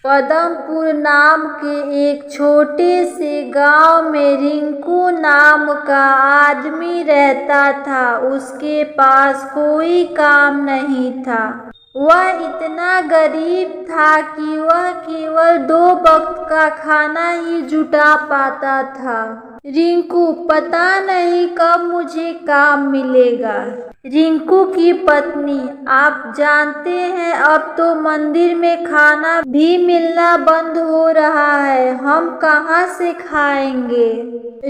पदमपुर नाम के एक छोटे से गांव में रिंकू नाम का आदमी रहता था। उसके पास कोई काम नहीं था। वह इतना गरीब था कि वह केवल 2 वक्त का खाना ही जुटा पाता था। रिंकू, पता नहीं कब मुझे काम मिलेगा। रिंकू की पत्नी, आप जानते हैं अब तो मंदिर में खाना भी मिलना बंद हो रहा है, हम कहाँ से खाएंगे।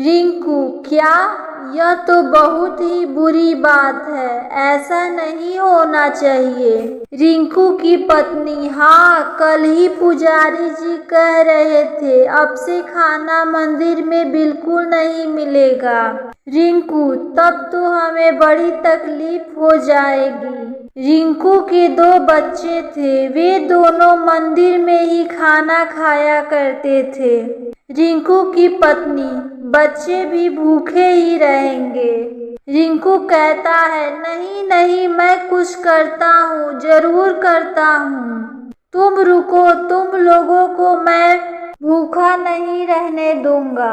रिंकू, क्या? यह तो बहुत ही बुरी बात है, ऐसा नहीं होना चाहिए। रिंकू की पत्नी, हाँ, कल ही पुजारी जी कह रहे थे अब से खाना मंदिर में बिल्कुल नहीं मिलेगा। रिंकू, तब तो हमें बड़ी तकलीफ हो जाएगी। रिंकू के 2 बच्चे थे, वे दोनों मंदिर में ही खाना खाया करते थे। रिंकू की पत्नी, बच्चे भी भूखे ही रहेंगे। रिंकू कहता है, नहीं नहीं, मैं कुछ करता हूँ, जरूर करता हूँ। तुम रुको, तुम लोगों को मैं भूखा नहीं रहने दूंगा।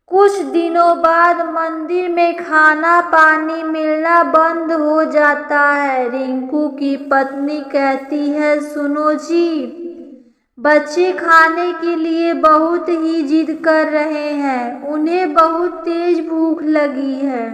कुछ दिनों बाद मंदिर में खाना पानी मिलना बंद हो जाता है। रिंकू की पत्नी कहती है, सुनो जी, बच्चे खाने के लिए बहुत ही जिद कर रहे हैं, उन्हें बहुत तेज भूख लगी है।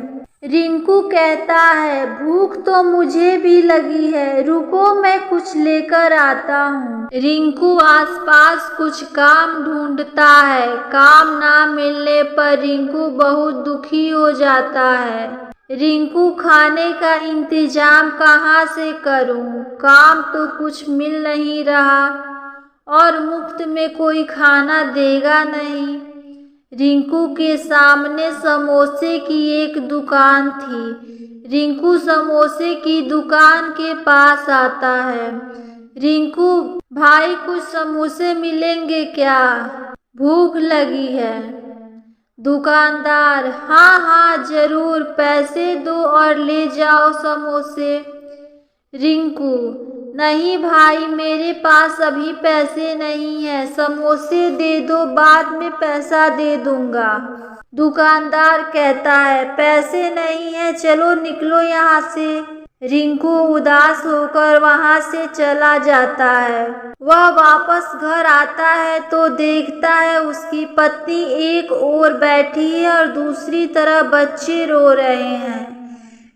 रिंकू कहता है, भूख तो मुझे भी लगी है, रुको मैं कुछ लेकर आता हूँ। रिंकू आसपास कुछ काम ढूंढता है। काम ना मिलने पर रिंकू बहुत दुखी हो जाता है। रिंकू, खाने का इंतजाम कहाँ से करूँ? काम तो कुछ मिल नहीं रहा और मुफ्त में कोई खाना देगा नहीं। रिंकू के सामने समोसे की एक दुकान थी। रिंकू समोसे की दुकान के पास आता है। रिंकू, भाई कुछ समोसे मिलेंगे क्या? भूख लगी है। दुकानदार, हाँ हाँ जरूर, पैसे दो और ले जाओ समोसे। रिंकू, नहीं भाई, मेरे पास अभी पैसे नहीं है, समोसे दे दो, बाद में पैसा दे दूंगा। दुकानदार कहता है, पैसे नहीं है, चलो निकलो यहाँ से। रिंकू उदास होकर वहाँ से चला जाता है। वह वापस घर आता है तो देखता है उसकी पत्नी एक ओर बैठी है और दूसरी तरफ बच्चे रो रहे हैं।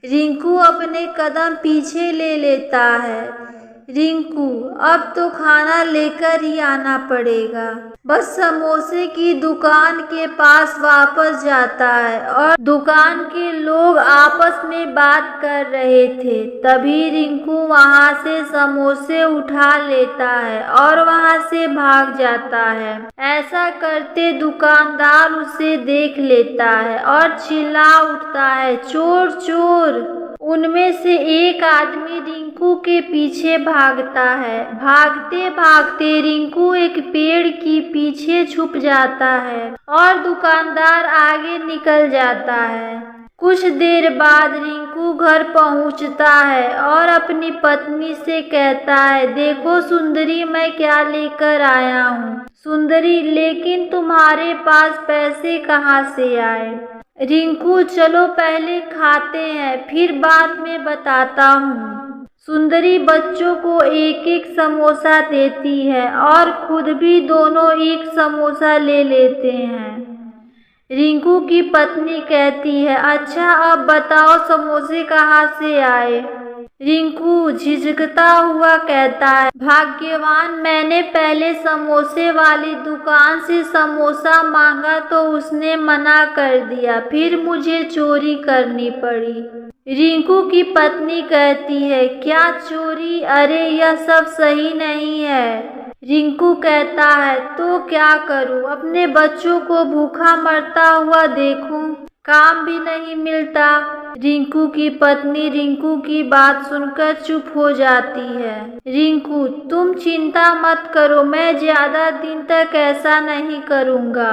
रिंकू अपने कदम पीछे ले लेता है। रिंकू, अब तो खाना लेकर ही आना पड़ेगा। बस समोसे की दुकान के पास वापस जाता है और दुकान के लोग आपस में बात कर रहे थे। तभी रिंकू वहां से समोसे उठा लेता है और वहां से भाग जाता है। ऐसा करते दुकानदार उसे देख लेता है और चिल्ला उठता है, चोर चोर। उनमें से एक आदमी रिंकू के पीछे भागता है। भागते भागते रिंकू एक पेड़ की पीछे छुप जाता है और दुकानदार आगे निकल जाता है। कुछ देर बाद रिंकू घर पहुंचता है और अपनी पत्नी से कहता है, देखो सुंदरी, मैं क्या लेकर आया हूँ। सुंदरी, लेकिन तुम्हारे पास पैसे कहाँ से आए? रिंकू, चलो पहले खाते हैं, फिर बाद में बताता हूँ। सुंदरी बच्चों को एक एक समोसा देती है और खुद भी दोनों एक समोसा ले लेते हैं। रिंकू की पत्नी कहती है, अच्छा अब बताओ समोसे कहाँ से आए? रिंकू झिझकता हुआ कहता है, भाग्यवान, मैंने पहले समोसे वाली दुकान से समोसा मांगा तो उसने मना कर दिया, फिर मुझे चोरी करनी पड़ी। रिंकू की पत्नी कहती है, क्या चोरी? अरे यह सब सही नहीं है। रिंकू कहता है, तो क्या करूं? अपने बच्चों को भूखा मरता हुआ देखूं, काम भी नहीं मिलता। रिंकू की पत्नी रिंकू की बात सुनकर चुप हो जाती है। रिंकू, तुम चिंता मत करो, मैं ज्यादा दिन तक ऐसा नहीं करूँगा।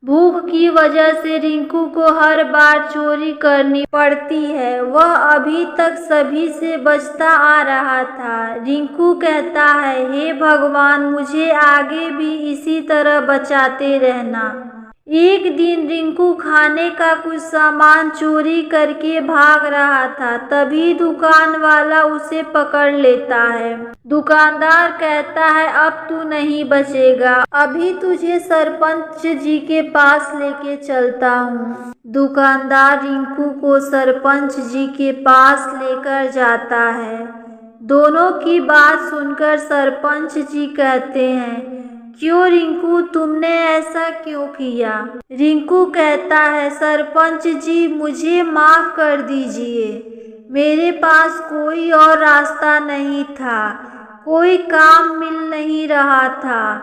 भूख की वजह से रिंकू को हर बार चोरी करनी पड़ती है। वह अभी तक सभी से बचता आ रहा था। रिंकू कहता है, हे भगवान, मुझे आगे भी इसी तरह बचाते रहना। एक दिन रिंकू खाने का कुछ सामान चोरी करके भाग रहा था। तभी दुकान वाला उसे पकड़ लेता है। दुकानदार कहता है, अब तू नहीं बचेगा, अभी तुझे सरपंच जी के पास लेके चलता हूँ। दुकानदार रिंकू को सरपंच जी के पास लेकर जाता है। दोनों की बात सुनकर सरपंच जी कहते हैं, क्यों रिंकू, तुमने ऐसा क्यों किया? रिंकू कहता है, सरपंच जी, मुझे माफ कर दीजिए। मेरे पास कोई और रास्ता नहीं था, कोई काम मिल नहीं रहा था,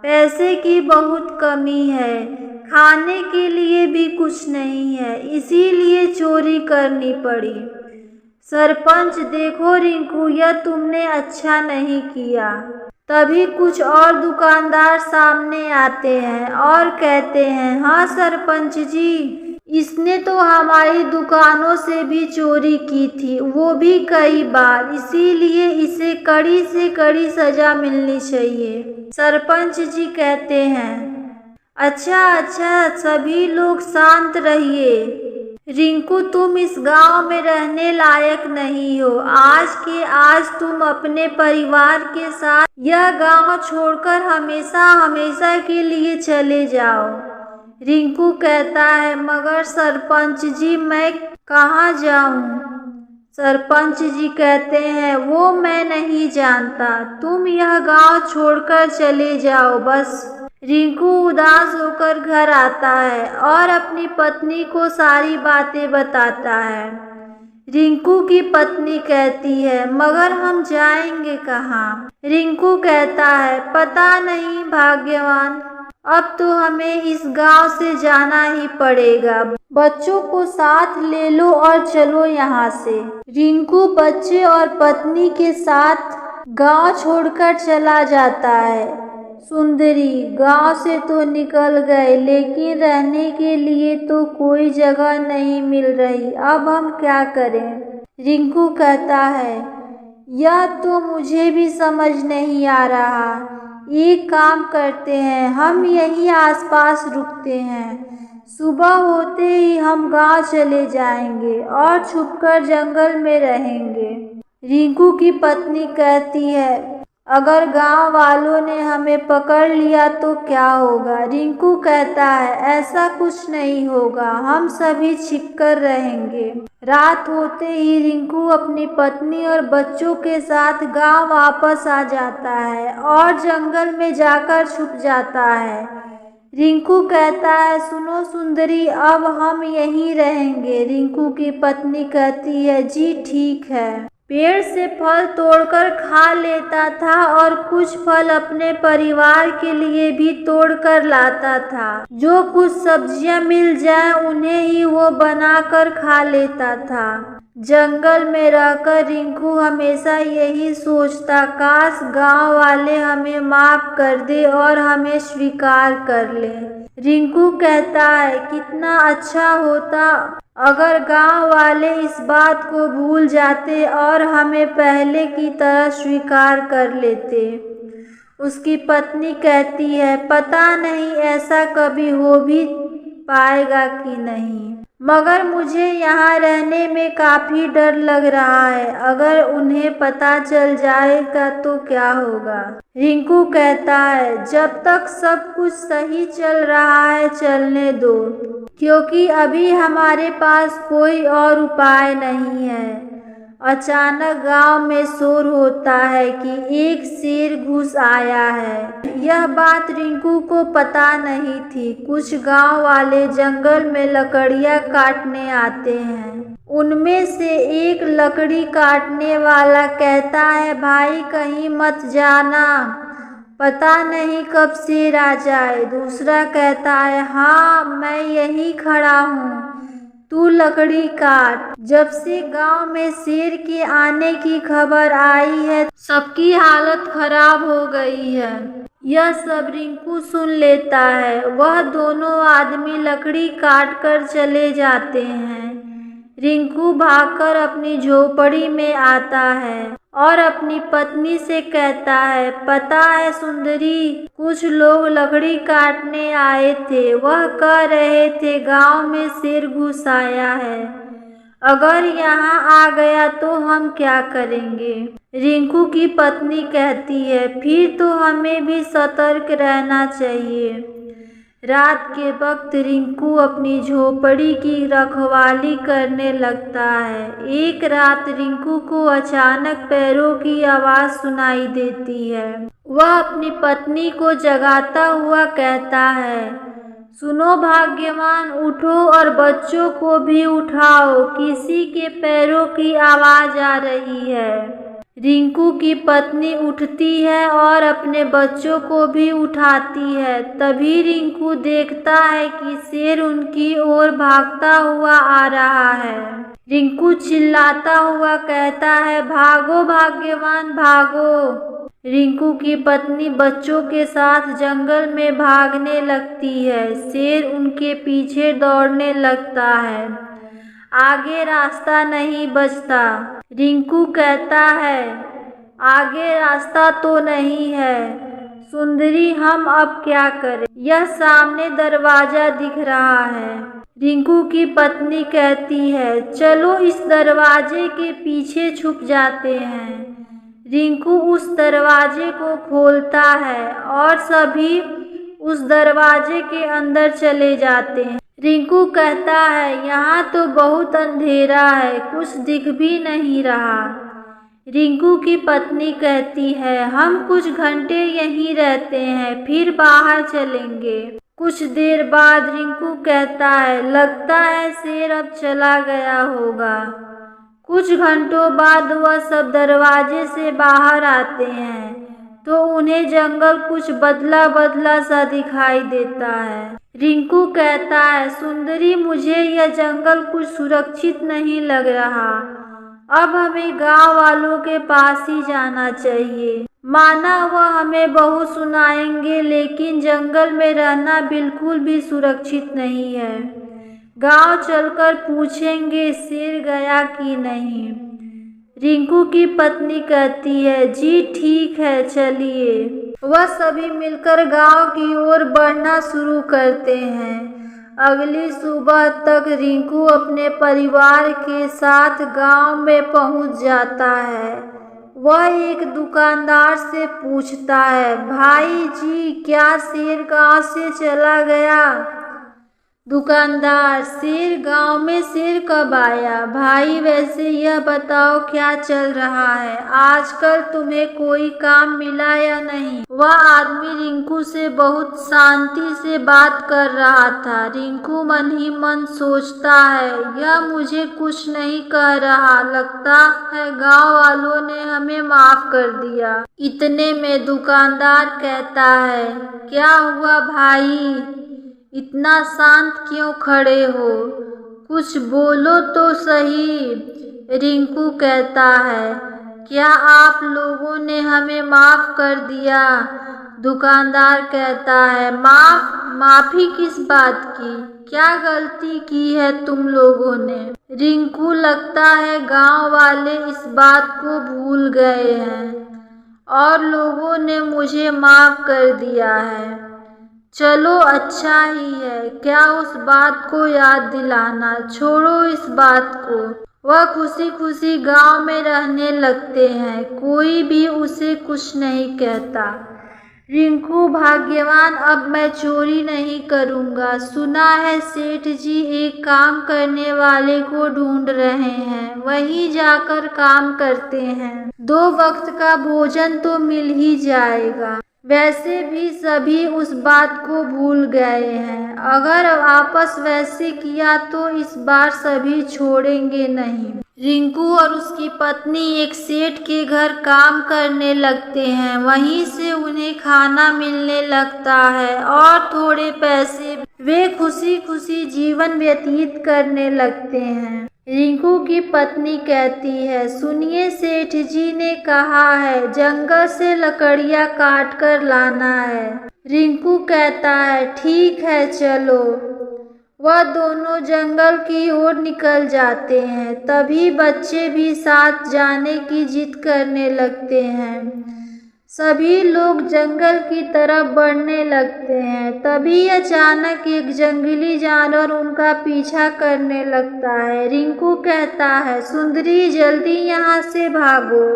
पैसे की बहुत कमी है, खाने के लिए भी कुछ नहीं है, इसीलिए चोरी करनी पड़ी। सरपंच, देखो रिंकू, यह तुमने अच्छा नहीं किया। तभी कुछ और दुकानदार सामने आते हैं और कहते हैं, हाँ सरपंच जी, इसने तो हमारी दुकानों से भी चोरी की थी, वो भी कई बार, इसीलिए इसे कड़ी से कड़ी सजा मिलनी चाहिए। सरपंच जी कहते हैं, अच्छा, सभी लोग शांत रहिए। रिंकू, तुम इस गांव में रहने लायक नहीं हो। आज के आज तुम अपने परिवार के साथ यह गांव छोड़कर हमेशा हमेशा के लिए चले जाओ। रिंकू कहता है, मगर सरपंच जी, मैं कहाँ जाऊँ? सरपंच जी कहते हैं, वो मैं नहीं जानता, तुम यह गांव छोड़कर चले जाओ बस। रिंकू उदास होकर घर आता है और अपनी पत्नी को सारी बातें बताता है। रिंकू की पत्नी कहती है, मगर हम जाएंगे कहाँ? रिंकू कहता है, पता नहीं भाग्यवान, अब तो हमें इस गांव से जाना ही पड़ेगा। बच्चों को साथ ले लो और चलो यहाँ से। रिंकू बच्चे और पत्नी के साथ गांव छोड़कर चला जाता है। सुंदरी, गांव से तो निकल गए, लेकिन रहने के लिए तो कोई जगह नहीं मिल रही, अब हम क्या करें? रिंकू कहता है, यह तो मुझे भी समझ नहीं आ रहा। एक काम करते हैं, हम यहीं आसपास रुकते हैं, सुबह होते ही हम गांव चले जाएंगे और छुपकर जंगल में रहेंगे। रिंकू की पत्नी कहती है, अगर गांव वालों ने हमें पकड़ लिया तो क्या होगा? रिंकू कहता है, ऐसा कुछ नहीं होगा, हम सभी छिपकर रहेंगे। रात होते ही रिंकू अपनी पत्नी और बच्चों के साथ गांव वापस आ जाता है और जंगल में जाकर छुप जाता है। रिंकू कहता है, सुनो सुंदरी, अब हम यहीं रहेंगे। रिंकू की पत्नी कहती है, जी ठीक है। पेड़ से फल तोड़कर खा लेता था और कुछ फल अपने परिवार के लिए भी तोड़कर लाता था। जो कुछ सब्जियां मिल जाए उन्हें ही वो बनाकर खा लेता था। जंगल में रहकर रिंकू हमेशा यही सोचता, काश गांव वाले हमें माफ कर दे और हमें स्वीकार कर ले। रिंकू कहता है, कितना अच्छा होता अगर गांव वाले इस बात को भूल जाते और हमें पहले की तरह स्वीकार कर लेते। उसकी पत्नी कहती है, पता नहीं ऐसा कभी हो भी पाएगा कि नहीं, मगर मुझे यहाँ रहने में काफी डर लग रहा है। अगर उन्हें पता चल जाएगा तो क्या होगा? रिंकू कहता है, जब तक सब कुछ सही चल रहा है चलने दो, क्योंकि अभी हमारे पास कोई और उपाय नहीं है। अचानक गांव में शोर होता है कि एक शेर घुस आया है। यह बात रिंकू को पता नहीं थी। कुछ गांव वाले जंगल में लकड़ियां काटने आते हैं। उनमें से एक लकड़ी काटने वाला कहता है, भाई कहीं मत जाना, पता नहीं कब शेर आ जाए। दूसरा कहता है, हाँ मैं यहीं खड़ा हूँ, तू लकड़ी काट। जब से गांव में शेर के आने की खबर आई है, सबकी हालत खराब हो गई है। यह सब रिंकू सुन लेता है। वह दोनों आदमी लकड़ी काट कर चले जाते हैं। रिंकू भागकर अपनी झोपड़ी में आता है और अपनी पत्नी से कहता है, पता है सुंदरी, कुछ लोग लकड़ी काटने आए थे। वह कह रहे थे गांव में शेर घुस आया है, अगर यहाँ आ गया तो हम क्या करेंगे। रिंकू की पत्नी कहती है, फिर तो हमें भी सतर्क रहना चाहिए। रात के वक्त रिंकू अपनी झोपड़ी की रखवाली करने लगता है। एक रात रिंकू को अचानक पैरों की आवाज सुनाई देती है। वह अपनी पत्नी को जगाता हुआ कहता है, सुनो भाग्यवान, उठो और बच्चों को भी उठाओ, किसी के पैरों की आवाज आ रही है। रिंकू की पत्नी उठती है और अपने बच्चों को भी उठाती है। तभी रिंकू देखता है कि शेर उनकी ओर भागता हुआ आ रहा है। रिंकू चिल्लाता हुआ कहता है, भागो भाग्यवान भागो। रिंकू की पत्नी बच्चों के साथ जंगल में भागने लगती है। शेर उनके पीछे दौड़ने लगता है। आगे रास्ता नहीं बचता। रिंकू कहता है, आगे रास्ता तो नहीं है सुंदरी, हम अब क्या करें। यह सामने दरवाजा दिख रहा है। रिंकू की पत्नी कहती है, चलो इस दरवाजे के पीछे छुप जाते हैं। रिंकू उस दरवाजे को खोलता है और सभी उस दरवाजे के अंदर चले जाते हैं। रिंकू कहता है, यहाँ तो बहुत अंधेरा है, कुछ दिख भी नहीं रहा। रिंकू की पत्नी कहती है, हम कुछ घंटे यहीं रहते हैं, फिर बाहर चलेंगे। कुछ देर बाद रिंकू कहता है, लगता है शेर अब चला गया होगा। कुछ घंटों बाद वह सब दरवाजे से बाहर आते हैं तो उन्हें जंगल कुछ बदला बदला सा दिखाई देता है। रिंकू कहता है, सुंदरी, मुझे यह जंगल कुछ सुरक्षित नहीं लग रहा। अब हमें गांव वालों के पास ही जाना चाहिए। माना वह हमें बहुत सुनाएंगे, लेकिन जंगल में रहना बिल्कुल भी सुरक्षित नहीं है। गांव चलकर पूछेंगे शेर गया कि नहीं। रिंकू की पत्नी कहती है, जी ठीक है, चलिए। वह सभी मिलकर गांव की ओर बढ़ना शुरू करते हैं। अगली सुबह तक रिंकू अपने परिवार के साथ गांव में पहुंच जाता है। वह एक दुकानदार से पूछता है, भाई जी, क्या शेर गांव से चला गया। दुकानदार, शेर गांव में शेर कब आया। भाई, वैसे यह बताओ क्या चल रहा है, आजकल तुम्हें कोई काम मिला या नहीं। वह आदमी रिंकू से बहुत शांति से बात कर रहा था। रिंकू मन ही मन सोचता है, यह मुझे कुछ नहीं कह रहा, लगता है गांव वालों ने हमें माफ कर दिया। इतने में दुकानदार कहता है, क्या हुआ भाई, इतना शांत क्यों खड़े हो, कुछ बोलो तो सही। रिंकू कहता है, क्या आप लोगों ने हमें माफ कर दिया। दुकानदार कहता है, माफी किस बात की, क्या गलती की है तुम लोगों ने। रिंकू लगता है गांव वाले इस बात को भूल गए हैं और लोगों ने मुझे माफ कर दिया है। चलो अच्छा ही है, क्या उस बात को याद दिलाना, छोड़ो इस बात को। वह खुशी खुशी गांव में रहने लगते हैं। कोई भी उसे कुछ नहीं कहता। रिंकू भाग्यवान, अब मैं चोरी नहीं करूंगा। सुना है सेठ जी एक काम करने वाले को ढूंढ रहे हैं, वहीं जाकर काम करते हैं। 2 वक्त का भोजन तो मिल ही जाएगा। वैसे भी सभी उस बात को भूल गए हैं। अगर वापस वैसे किया तो इस बार सभी छोड़ेंगे नहीं। रिंकू और उसकी पत्नी एक सेठ के घर काम करने लगते हैं। वहीं से उन्हें खाना मिलने लगता है और थोड़े पैसे वे खुशी खुशी जीवन व्यतीत करने लगते हैं। रिंकू की पत्नी कहती है, सुनिए सेठ जी ने कहा है जंगल से लकड़ियाँ काट कर लाना है। रिंकू कहता है ठीक है चलो। वह दोनों जंगल की ओर निकल जाते हैं। तभी बच्चे भी साथ जाने की जिद करने लगते हैं। सभी लोग जंगल की तरफ बढ़ने लगते हैं। तभी अचानक एक जंगली जानवर उनका पीछा करने लगता है। रिंकू कहता है, सुंदरी जल्दी यहाँ से भागो।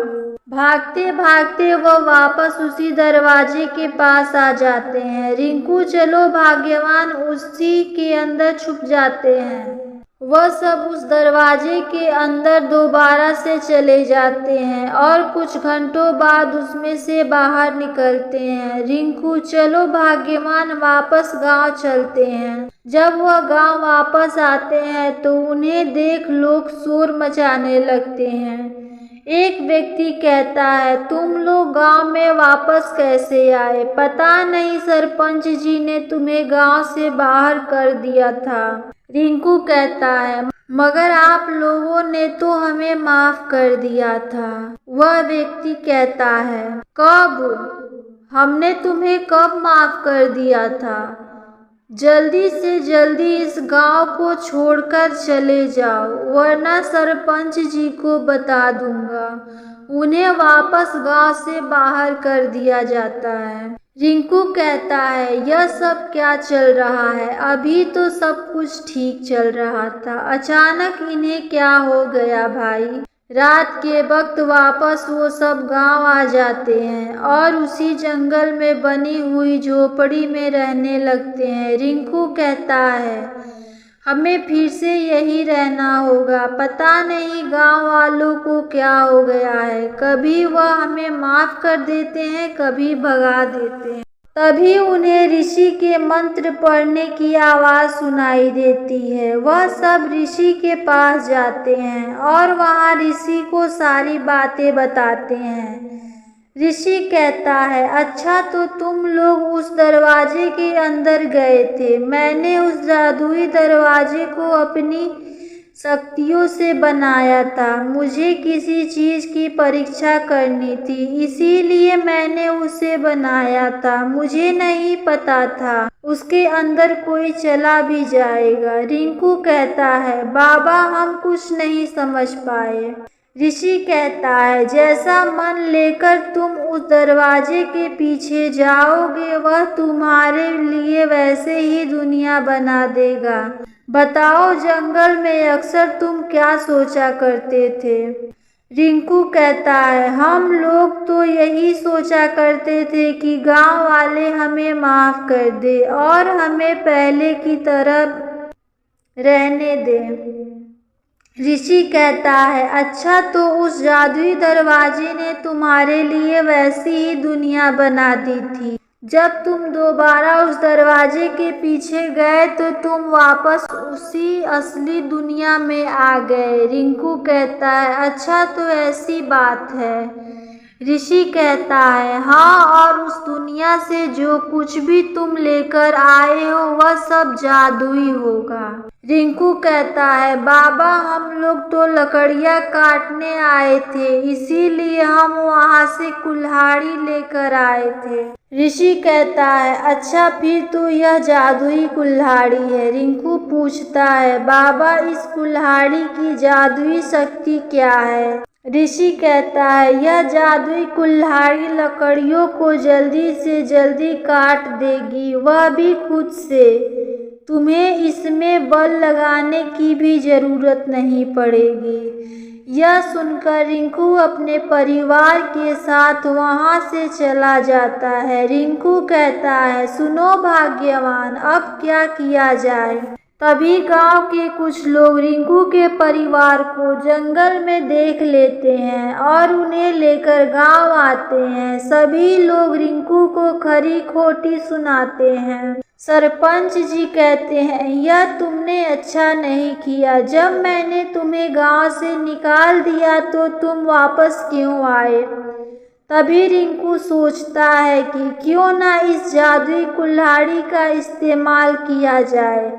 भागते भागते वह वापस उसी दरवाजे के पास आ जाते हैं। रिंकू चलो भाग्यवान उसी के अंदर छुप जाते हैं। वह सब उस दरवाजे के अंदर दोबारा से चले जाते हैं और कुछ घंटों बाद उसमें से बाहर निकलते हैं। रिंकू चलो भाग्यवान वापस गांव चलते हैं। जब वह गांव वापस आते हैं तो उन्हें देख लोग शोर मचाने लगते हैं। एक व्यक्ति कहता है, तुम लोग गांव में वापस कैसे आए? पता नहीं सरपंच जी ने तुम्हें गांव से बाहर कर दिया था। रिंकू कहता है, मगर आप लोगों ने तो हमें माफ कर दिया था। वह व्यक्ति कहता है, कब? हमने तुम्हें कब माफ कर दिया था? जल्दी से जल्दी इस गांव को छोड़कर चले जाओ, वरना सरपंच जी को बता दूंगा। उन्हें वापस गांव से बाहर कर दिया जाता है। रिंकू कहता है, यह सब क्या चल रहा है? अभी तो सब कुछ ठीक चल रहा था, अचानक इन्हें क्या हो गया भाई? रात के वक्त वापस वो सब गांव आ जाते हैं और उसी जंगल में बनी हुई झोपड़ी में रहने लगते हैं। रिंकू कहता है, हमें फिर से यही रहना होगा। पता नहीं गांव वालों को क्या हो गया है, कभी वह हमें माफ कर देते हैं, कभी भगा देते हैं। तभी उन्हें ऋषि के मंत्र पढ़ने की आवाज़ सुनाई देती है। वह सब ऋषि के पास जाते हैं और वहाँ ऋषि को सारी बातें बताते हैं। ऋषि कहता है, अच्छा तो तुम लोग उस दरवाजे के अंदर गए थे। मैंने उस जादुई दरवाजे को अपनी शक्तियों से बनाया था। मुझे किसी चीज़ की परीक्षा करनी थी, इसीलिए मैंने उसे बनाया था। मुझे नहीं पता था उसके अंदर कोई चला भी जाएगा। रिंकू कहता है, बाबा हम कुछ नहीं समझ पाए। ऋषि कहता है, जैसा मन लेकर तुम उस दरवाजे के पीछे जाओगे वह तुम्हारे लिए वैसे ही दुनिया बना देगा। बताओ जंगल में अक्सर तुम क्या सोचा करते थे? रिंकू कहता है, हम लोग तो यही सोचा करते थे कि गांव वाले हमें माफ कर दे और हमें पहले की तरह रहने दें। ऋषि कहता है, अच्छा तो उस जादुई दरवाजे ने तुम्हारे लिए वैसी ही दुनिया बना दी थी। जब तुम दोबारा उस दरवाजे के पीछे गए तो तुम वापस उसी असली दुनिया में आ गए। रिंकू कहता है, अच्छा तो ऐसी बात है। ऋषि कहता है, हाँ, और उस दुनिया से जो कुछ भी तुम लेकर आए हो वह सब जादुई होगा। रिंकू कहता है, बाबा हम लोग तो लकड़ियाँ काटने आए थे, इसीलिए हम वहाँ से कुल्हाड़ी लेकर आए थे। ऋषि कहता है, अच्छा फिर तो यह जादुई कुल्हाड़ी है। रिंकू पूछता है, बाबा इस कुल्हाड़ी की जादुई शक्ति क्या है? ऋषि कहता है, यह जादुई कुल्हाड़ी लकड़ियों को जल्दी से जल्दी काट देगी, वह भी खुद से। तुम्हें इसमें बल लगाने की भी जरूरत नहीं पड़ेगी। यह सुनकर रिंकू अपने परिवार के साथ वहां से चला जाता है। रिंकू कहता है, सुनो भाग्यवान, अब क्या किया जाए? तभी गांव के कुछ लोग रिंकू के परिवार को जंगल में देख लेते हैं और उन्हें लेकर गांव आते हैं। सभी लोग रिंकू को खरी खोटी सुनाते हैं। सरपंच जी कहते हैं, यह तुमने अच्छा नहीं किया। जब मैंने तुम्हें गांव से निकाल दिया तो तुम वापस क्यों आए? तभी रिंकू सोचता है कि क्यों ना इस जादुई कुल्हाड़ी का इस्तेमाल किया जाए।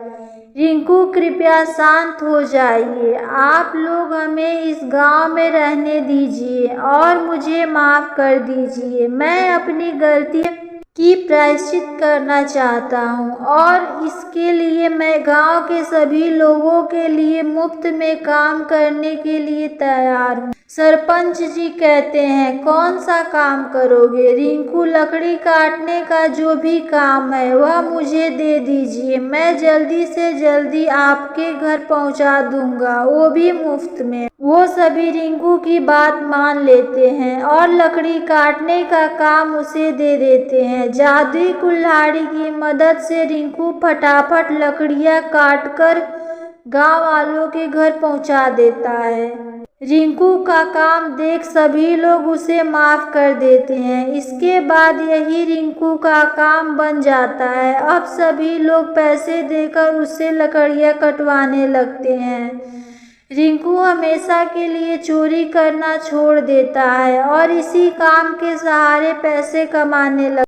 रिंकू कृपया शांत हो जाइए। आप लोग हमें इस गांव में रहने दीजिए और मुझे माफ कर दीजिए। मैं अपनी गलती की प्रायश्चित करना चाहता हूँ और इसके लिए मैं गांव के सभी लोगों के लिए मुफ्त में काम करने के लिए तैयार हूँ। सरपंच जी कहते हैं, कौन सा काम करोगे? रिंकू, लकड़ी काटने का जो भी काम है वह मुझे दे दीजिए। मैं जल्दी से जल्दी आपके घर पहुंचा दूंगा, वो भी मुफ्त में। वो सभी रिंकू की बात मान लेते हैं और लकड़ी काटने का काम उसे दे देते हैं। जादुई कुल्हाड़ी की मदद से रिंकू फटाफट लकड़ियां काटकर गांव वालों के घर पहुंचा देता है। रिंकू का काम देख सभी लोग उसे माफ कर देते हैं। इसके बाद यही रिंकू का काम बन जाता है। अब सभी लोग पैसे देकर उससे लकड़ियां कटवाने लगते हैं। रिंकू हमेशा के लिए चोरी करना छोड़ देता है और इसी काम के सहारे पैसे कमाने लगता है।